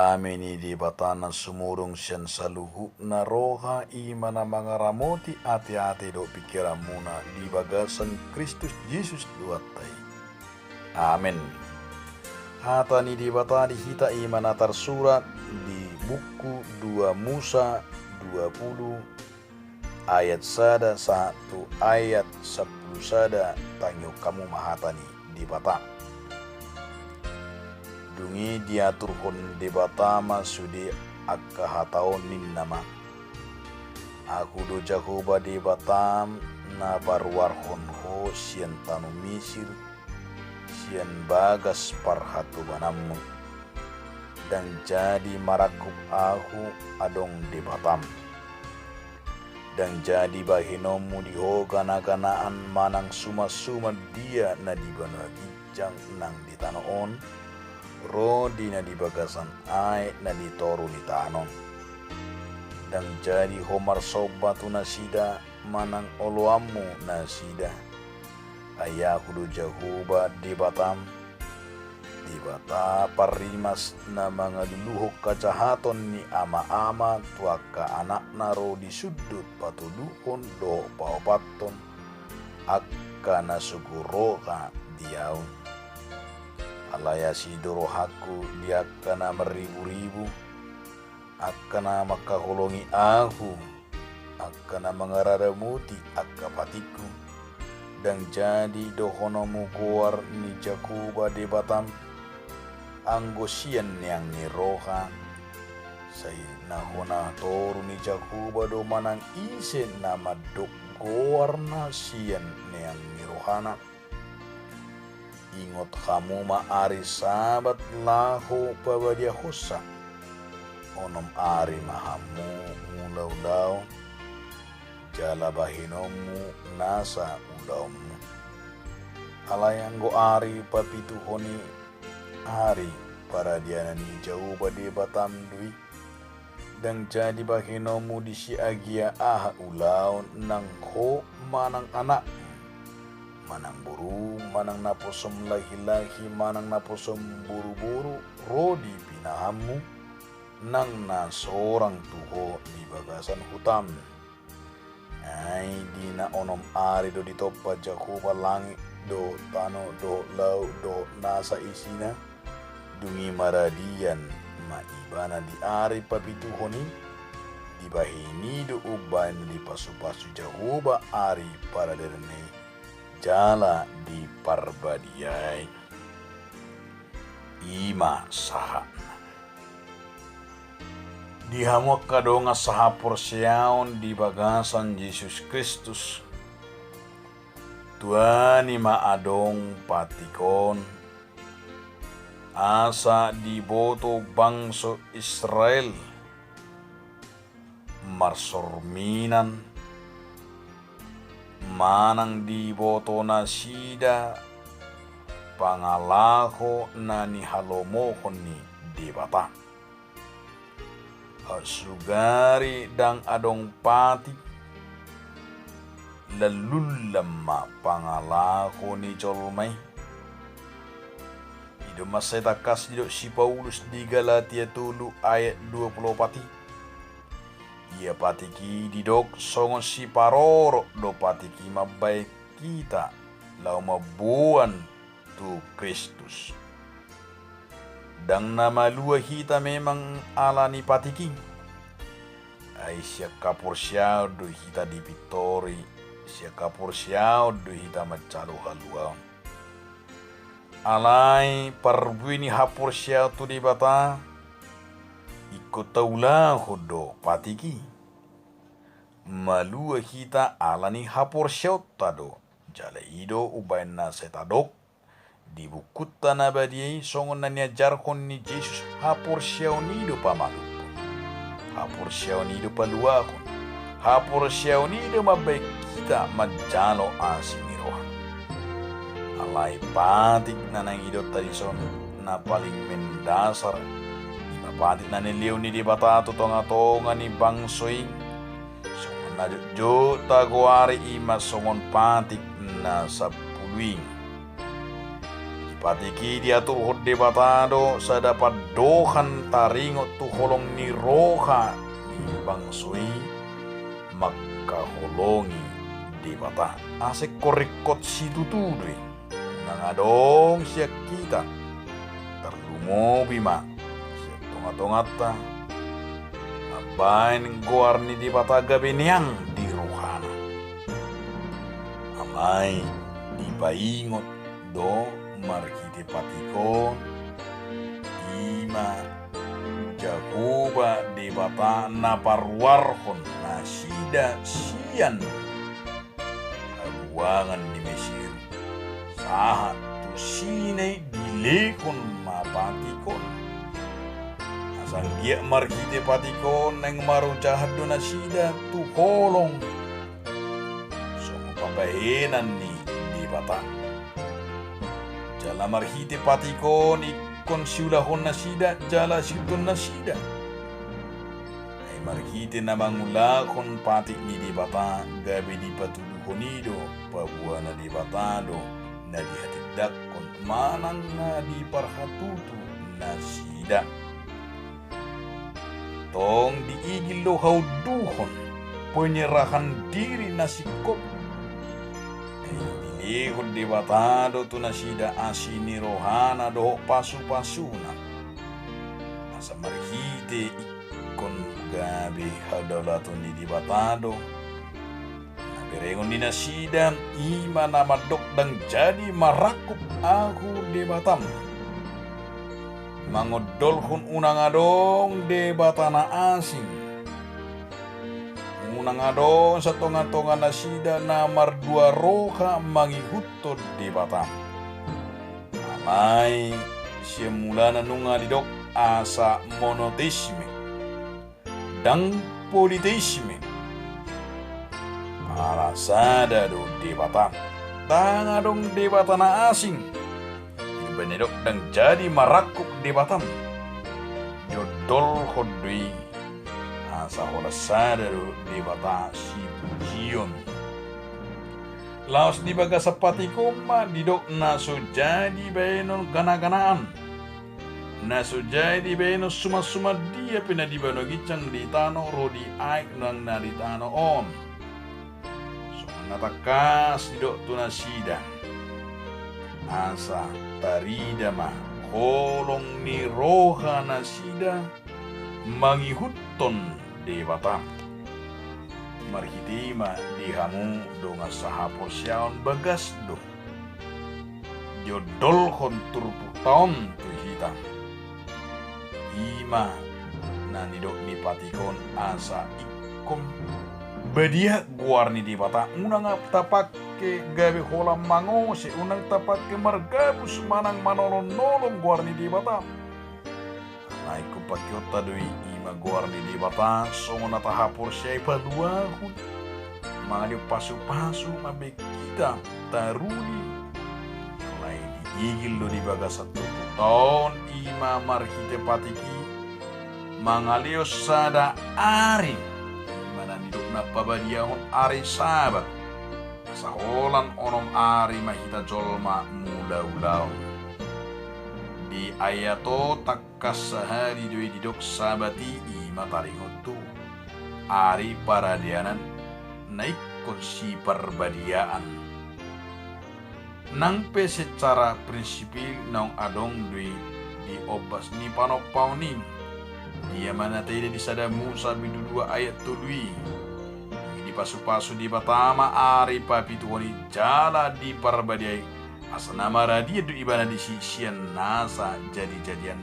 Amini di batana sumurung sian saluhu na roha imana mangaramoti ati-ati do pikiramuna di bagasan Kristus Yesus duatai. Amin. Hatani di batani hita imana tersurat di buku 2 Musa 20 ayat 1 ayat 10 tanyo kamu mahatani di bata. Dungi diaturhon debatama sudi akka hataon ninnama. Aku do Jahoba debatam na barwarhon ho sian tanu misir sian bagas parhatu banammu. Dan jadi marakup aku adong debatam. Dan jadi bahinomu diho gana-ganaan manang suma-suma dia na dibana gijang nang ditanoon. Rodi na di bagasan ay na ditoru ni tanon. Dan jadi homar sobatu na sida manang oloamu na sida. Ayaku do Jahoba di batam. Di bata parimas na mga luluhok kajahaton ni ama-ama tuaka anak naro di sudut patuluhon do paupaton. Akka na suguro ka diyaon. Alaya sidoro haku dia kana meribu-ribu akana makaholongi aku akana mangararamuti akapatiku dan jadi dohonomu kuar ni Jahoba de batam anggosian yang ni roha say nahona toru ni Jahoba do manang isen nama dok kuar na sian yang ni rohana. Ingot kamu maari sabat lahu pabadia hosa. Onom ari mahamu mulau-lau. Jala bahinomu nasa udaumu. Alayang go ari papituhoni ari para dianani Jahoba de batam dui. Dan jadi bahinomu di siagia aha ulau nang ho manang anak. Manang buru, manang naposom lahi-lahi, manang naposom buru-buru, rodi pinahamu, nang na seorang tuho di bagasan hutam. Ay di na onom ari do ditopa Jahoba langit do tano do lau do nasa isina, dungi maradian maibana di ari papituhoni, di bahini do uban di pasu-pasu Jahoba ari para derene. Jala di parbadiai ima saha dihamok kadonga saha porsiaon di bagasan Yesus Kristus tuani ma adong patikon asa di boto bangso Israel marsorminan manang di boto na sida pangalaho na ni halomohon ni debata. Sugari dang adong pati lalulama pangalaho ni Jolmay. Ido masetakas dido si Paulus di Galatia 3 ayat 20 pati. Ia patiki didok songon si paroro do patiki mabay kita lau mabuan tu Kristus. Dang nama lua hita memang ala ni patiki. Ay siya kapursyao do hita di Pitori, siya kapursyao do hita macalo haluaw. Alay parbuini hapursyao tu di bata. Ikotaula hodo patiki malua hita alani hapor syautado jala ido ubain na setadok dibukuta na badiai songon na niajarkon ni Yesus hapor syaunido pamalupon hapor syaunido paluakon hapor syaunido mabaik kita majalo asimirohan alai patik na nang ido tadison na paling mendasar patik na niliw ni di bata tonga-tonga ni bangsoy songon na jo taguari ima songon patik na sa puluing Patiki diatur hod de batado sadapat dohan taringot tu holong ni roha ni bangsui maka holongi di bata asek korikot si tutudui nangadong siya kita terlumo bima siya tonga-tongata mabain goar ni di bata gabiniang di rohana amai di baingot do markite patikon ima jagoba de bata na parwarhon na sida sian abuangan di Mesir sahat tu sinay dilekon mapatikon asang dia markite patikon neng maru jahat do na sida tu kolong so pabahenan ni di bata jala marhite patikon ikon siulahon na sida jala siuton na sida ay marhite na mangulakon patik ni di bata gabi di patuluhonido pabuah na di batado na dihatidakon manang na di parhatutu na sida tong diigil lo hauduhon penyerahan diri na sikop Ihon di batado tu nasida asini rohana do pasu-pasuna asa marhite ikon gabi hadalatun di batado naberengon di nasida ima namadok dang jadi marakup aku di batam mangodolhun unang adong de batana asing unang adong sa tonga-tonga na sida na mardua roha mangihutod di batam amay siya mula na nunga didok asa monoteisme dang politeisme arasada do di batam tang adong di batana asing benedok dang jadi marakuk di batam jodol hodui asa hola sadaro di bata si pujion laos di baga sapati koma didok naso jadi benon gana-ganaan naso jadi benon suma-suma dia pina di bano gicang di tano rodi aik nang na di tano on so natakas didok tunasida asa tarida ma kolong ni roha nasida mangihuton di bata marhitima di hamu donga sahapor siaon bagas do jodol kontur tahun tu hitam ima nani dok ni patikon asa ikom badia guarni di bata unang tapake gabe holam mango se unang tapake margabus manang manolong-nolong guarni di bata naiku pakyota doi ima guarni di bata songo na tahapor siya ipaluahun mga pasu-pasu mabekita taruni lain diigil do di baga 1 tahun ima marhite patiki mangalios sada ari mana nidok na pabadiahon ari sabat saholan onom ari mahita jolma mula-ulaw di ayato takkas sahari doi didok sabati ima taringotu ari paradianan naik kursi perbadiaan nang pe secara prinsipil nang adong doi di obas ni panopaunin dia mana tidak disada Musa bidu 2 ayat tului di pasu-pasu di batama ari papi tuoni jala di perbadiai asnama radia du ibana di sisian nasa jadi-jadian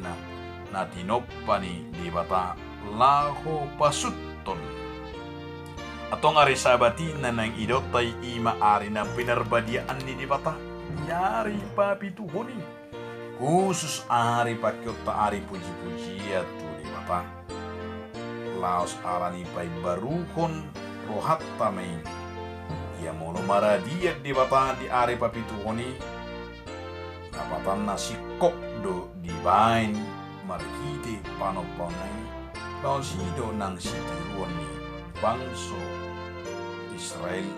na tinopani di bata laho pasutton atong ari sabati nanang idotay ima ari na pinarbadiaan ni di bata yari papi tuhoni khusus ari pakyota ari puji-pujiat tu di bata laos arani pay baruhon rohat tamay ia mono maradia di bata di ari papi tuhoni kapatan nasi kok do dibain marhite panoponay lawan sido nang sitiruan ni bangso Israel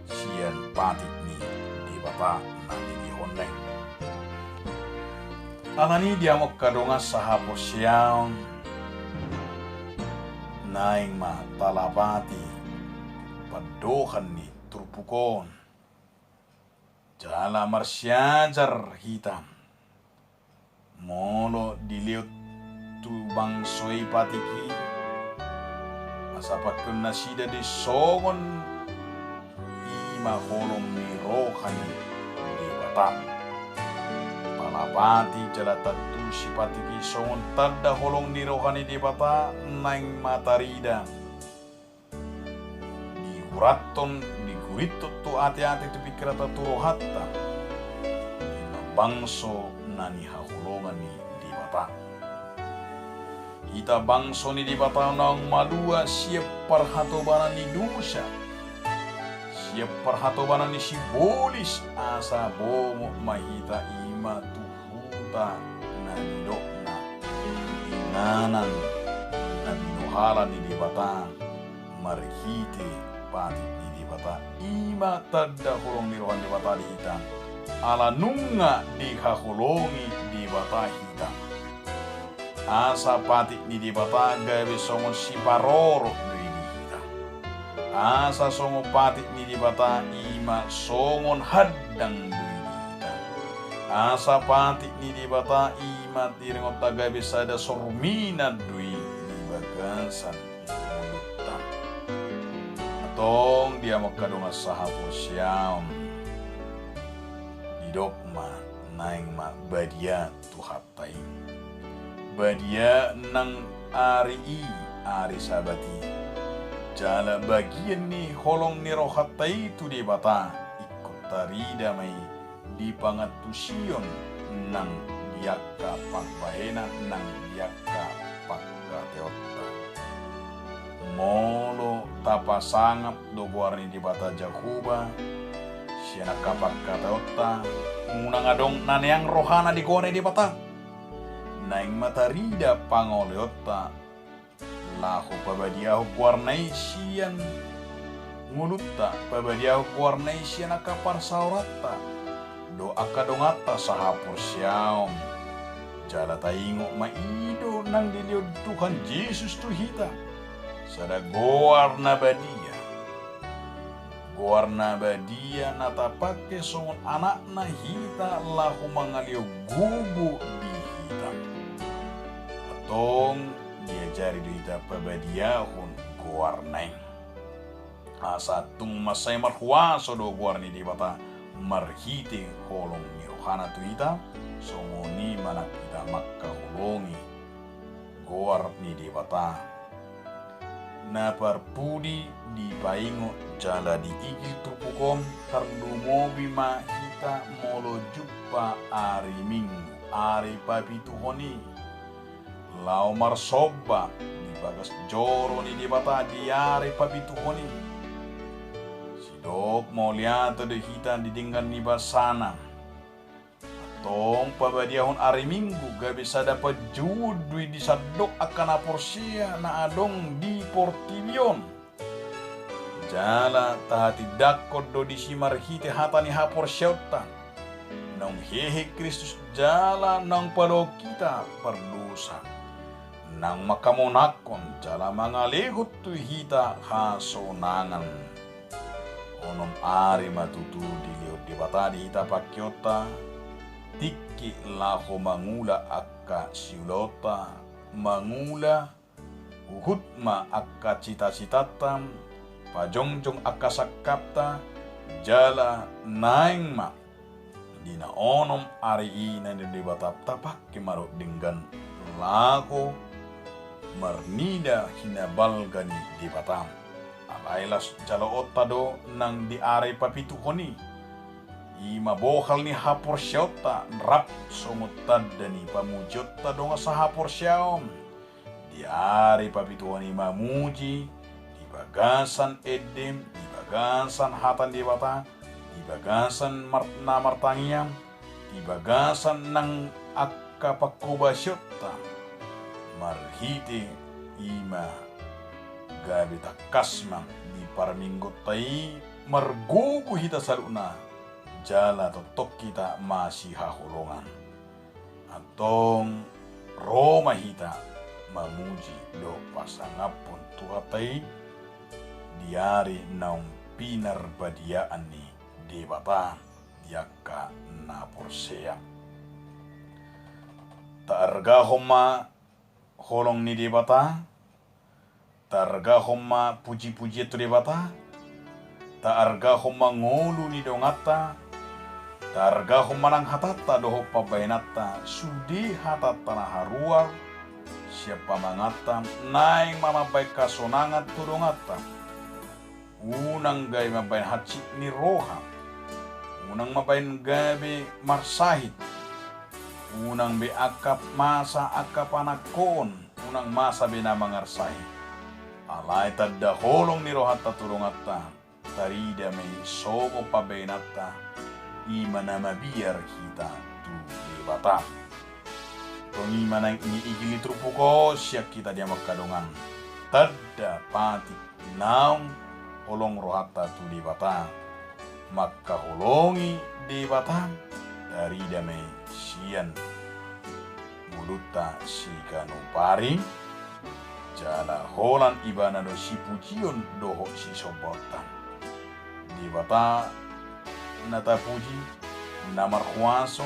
sian patik ni di bata nang dihoneng Alani dia mo kadonga sahapor siyaon naing ma talapati padohan ni turpukon jala marsyajar hitam molo diliut tu bangsoi patiki asapakun nasida di songon ima holong ni rohani di batam palapati jala tatu si patiki songon tada holong ni rohani di bata naing matarida di huraton di guritot tu ati-ati tu pikirata turo hatta ima bangso nani hahulongan ni di bata ita bangso ni di bata nang malua siap parhatobanan ni dosa siap parhatobanan ni sibolis asa bomo mahita ima tuhuta na nidokna inganan na binuhala ni di bata marhite pati ni di bata ima tada hulong ni rohan di bata di hitam ala nunga di hahulongi di bata hitam asa pati ni di bata gawe songon si paroro di hitam asa songo pati ni di bata ima songon hadang di hitam asa pati ni di bata ima tiringot gawe sada sormina di bagasan mulutan atong dia makadonga sahapor siam didokma naing ma badia tuhatai badia nang ari sabati jala bagian ni holong ni rohatai tu di bata ikut tarida mai di pangatusion nang diaka pakbahena nang diaka pakkateotta molo tapasangap do guarni di bata jakuba siana kapak kataotta ngunang adong naneang rohana di kone di bata naing matarida pangoleotta lahu pabadiahu kuarnai sian ngulutta pabadiahu kuarnai sian akapar sauratta do akadongata sahapor siaom jala taingo maido nang diliod Tuhan Yesus tuhita sada goarna badia natapake songon anakna hita lahu mangalio gugu di hita atong dia jari di hita pabadiahun goarnai asatung masay marhuaso do goarni di bata marhite holong ni rohana tu hita songoni manak kita makka holongi goar ni di bata na parpudi di paingo jala di igil tupukom tardumobi mahita molo juppa ari minggu ari papitu honi lao marsoba di bagas joro ni di bata di ari papitu honi sidok mau lihat de hita di dinggan ni basana tong pabadiahon ari minggu gak bisa dapat judui di sadok akan aporsia na adong di portibion jala tahati dakod do di simar hite hatani hapor syauta nong hehe Kristus jala nang palo kita perdosa nang makamonakon jala mangalehut tu hita hasonangan onom ari matutu diliut di bata di hita pakyota tiki lahu mangula akka siulota mangula uhutma akka cita-citatam pajongjong akka sakapta jala naingma dina onom ari ina di batap tapak kemaro dengan lago marnida hinabalgani di batam alailas jala otado nang di are papitu honi ima bohal ni hapor syauta rap somutad dani pamujota donga sa hapor syaom di ari papituan ima muji di bagasan edem di bagasan hatan di bata di bagasan martangiam di bagasan nang akka pakuba syauta marhite ima gabita kasmang di paraminggotai margugu hita saluna jala totok kita masih hahulongan atong Roma hita mamuji do pasangapon tuhatai diari naung pinar badiaan ni debata diaka na porsea. Taarga homa holong ni debata, taarga homa puji-puji tu debata, taarga homa ngolu ni dongata, taarga homa nang hatata doho pabainata, sudi hatata na haruar, siapa mangata, naing mama baik kasonangat tudongata, unang gay mabain hacik ni roha, unang mabain gabi marsahit, unang be akap masa akap anakon, unang masa be na mangarsahi. Alay tadda holong ni rohatta turungatta, tarida may sogo pabenata, imana mabiar kita tu debata. Tong imana ini igili trupuko siak kita dia makadongan. Tadda pati naung holong rohatta tu debata, maka holongi debata tarida may sian muluta si kanupari jala holan ibana do si pujion doho si sobotan di bata nata puji namar huaso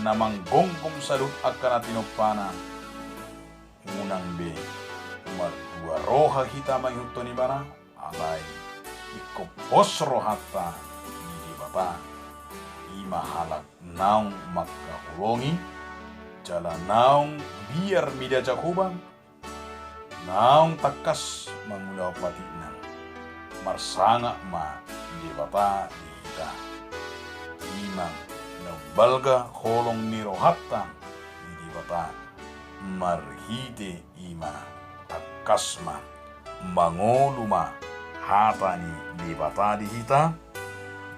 namang gonggong sadut akan atinopana unang be umar dua roha kita manghuto ni bara alai ikopos rohata di bata ima halak naung makka hulongi jala naung biar mida jakubang naung takas mangulaw patinan marsanga ma di bata di hita imang nabalga holong ni rohatta di bata marhite ima takas ma mangoluma hata ni di bata di hita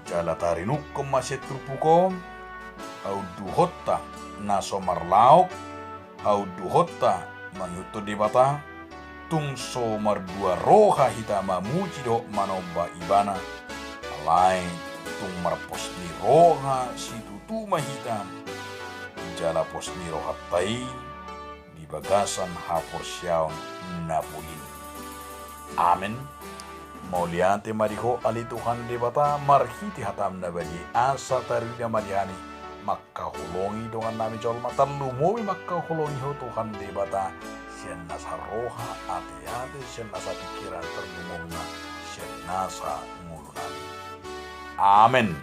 jala tarinukkom maset trupukom au duhotta na somarlaok au duhotta manghuto debata tung somar dua roha hita mamuji do manoba ibana alai tung marpos ni roha si tutuma hita jala pos ni roha tai di bagasan hapor syaun napulin. Amen. Mauliate mariho ali Tuhan debata marhiti hatam nabadi asa tarida mariani makka hulongi dongan nami jol matan lumowi makka hulongi ho Tuhan debata sian nasa roha ate sian nasa pikiran terlumongna sian nasa mulunami. Amen.